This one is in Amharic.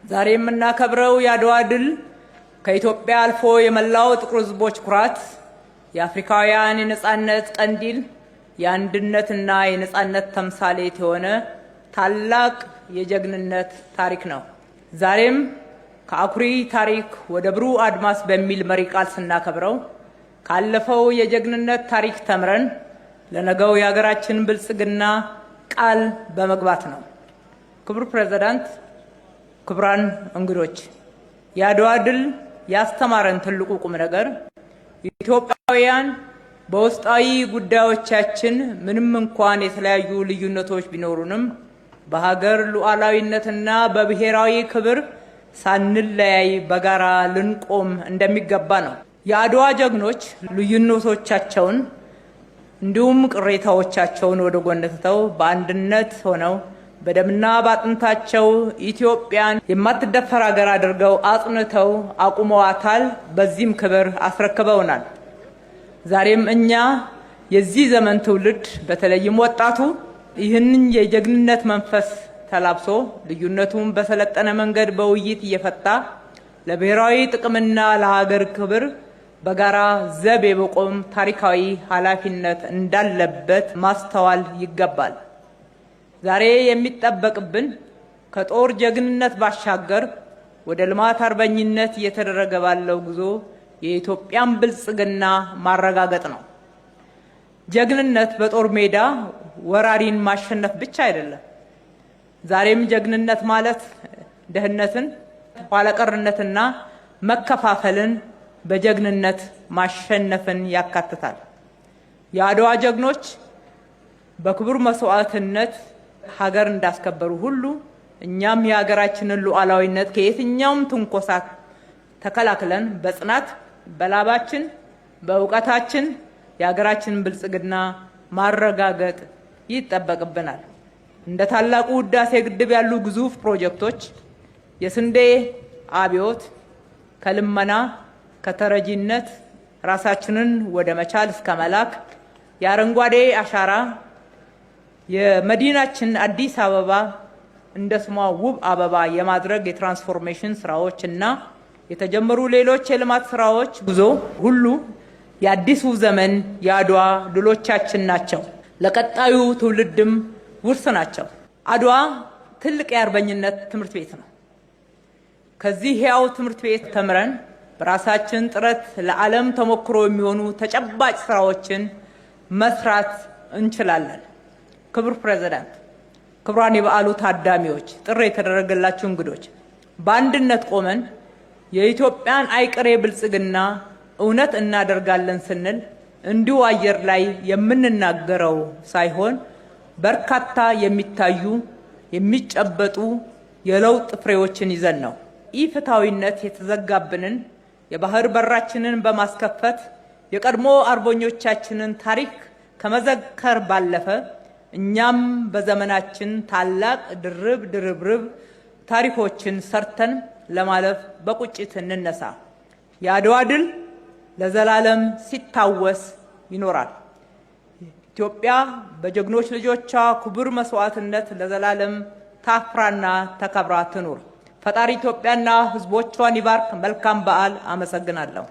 ዛሬ የምናከብረው የአድዋ ድል ከኢትዮጵያ አልፎ የመላው ጥቁር ሕዝቦች ኩራት፣ የአፍሪካውያን የነጻነት ቀንዲል፣ የአንድነትና የነጻነት ተምሳሌት የሆነ ታላቅ የጀግንነት ታሪክ ነው። ዛሬም ከአኩሪ ታሪክ ወደ ብሩህ አድማስ በሚል መሪ ቃል ስናከብረው ካለፈው የጀግንነት ታሪክ ተምረን ለነገው የሀገራችን ብልጽግና ቃል በመግባት ነው። ክቡር ፕሬዝዳንት፣ ክቡራን እንግዶች፣ የአድዋ ድል ያስተማረን ትልቁ ቁም ነገር ኢትዮጵያውያን በውስጣዊ ጉዳዮቻችን ምንም እንኳን የተለያዩ ልዩነቶች ቢኖሩንም በሀገር ሉዓላዊነትና በብሔራዊ ክብር ሳንለያይ በጋራ ልንቆም እንደሚገባ ነው። የአድዋ ጀግኖች ልዩነቶቻቸውን እንዲሁም ቅሬታዎቻቸውን ወደ ጎን ትተው በአንድነት ሆነው በደምና ባጥንታቸው ኢትዮጵያን የማትደፈር ሀገር አድርገው አጽንተው አቁመዋታል። በዚህም ክብር አስረክበውናል። ዛሬም እኛ የዚህ ዘመን ትውልድ በተለይም ወጣቱ ይህንን የጀግንነት መንፈስ ተላብሶ ልዩነቱን በሰለጠነ መንገድ በውይይት እየፈታ ለብሔራዊ ጥቅምና ለሀገር ክብር በጋራ ዘብ የመቆም ታሪካዊ ኃላፊነት እንዳለበት ማስተዋል ይገባል። ዛሬ የሚጠበቅብን ከጦር ጀግንነት ባሻገር ወደ ልማት አርበኝነት እየተደረገ ባለው ጉዞ የኢትዮጵያን ብልጽግና ማረጋገጥ ነው። ጀግንነት በጦር ሜዳ ወራሪን ማሸነፍ ብቻ አይደለም። ዛሬም ጀግንነት ማለት ድህነትን፣ ኋላቀርነትና መከፋፈልን በጀግንነት ማሸነፍን ያካትታል። የአድዋ ጀግኖች በክቡር መስዋዕትነት ሀገር እንዳስከበሩ ሁሉ እኛም የሀገራችንን ሉዓላዊነት ከየትኛውም ትንኮሳ ተከላክለን በጽናት በላባችን በእውቀታችን የሀገራችንን ብልጽግና ማረጋገጥ ይጠበቅብናል። እንደ ታላቁ ህዳሴ ግድብ ያሉ ግዙፍ ፕሮጀክቶች፣ የስንዴ አብዮት፣ ከልመና ከተረጂነት ራሳችንን ወደ መቻል እስከ መላክ፣ የአረንጓዴ አሻራ፣ የመዲናችን አዲስ አበባ እንደ ስሟ ውብ አበባ የማድረግ የትራንስፎርሜሽን ስራዎች እና የተጀመሩ ሌሎች የልማት ስራዎች ጉዞ ሁሉ የአዲሱ ዘመን የአድዋ ድሎቻችን ናቸው። ለቀጣዩ ትውልድም ውርስ ናቸው። አድዋ ትልቅ የአርበኝነት ትምህርት ቤት ነው። ከዚህ ሕያው ትምህርት ቤት ተምረን በራሳችን ጥረት ለዓለም ተሞክሮ የሚሆኑ ተጨባጭ ስራዎችን መስራት እንችላለን። ክቡር ፕሬዝዳንት፣ ክቡራን የበዓሉ ታዳሚዎች፣ ጥሪ የተደረገላችሁ እንግዶች፣ በአንድነት ቆመን የኢትዮጵያን አይቀሬ ብልጽግና እውነት እናደርጋለን ስንል እንዲሁ አየር ላይ የምንናገረው ሳይሆን በርካታ የሚታዩ የሚጨበጡ የለውጥ ፍሬዎችን ይዘን ነው። ኢፍትሐዊነት የተዘጋብንን የባህር በራችንን በማስከፈት የቀድሞ አርበኞቻችንን ታሪክ ከመዘከር ባለፈ እኛም በዘመናችን ታላቅ ድርብርብ ታሪኮችን ሰርተን ለማለፍ በቁጭት እንነሳ። የአድዋ ድል ለዘላለም ሲታወስ ይኖራል። ኢትዮጵያ በጀግኖች ልጆቿ ክቡር መስዋዕትነት ለዘላለም ታፍራና ተከብራ ትኑር። ፈጣሪ ኢትዮጵያና ሕዝቦቿን ይባርክ። መልካም በዓል። አመሰግናለሁ።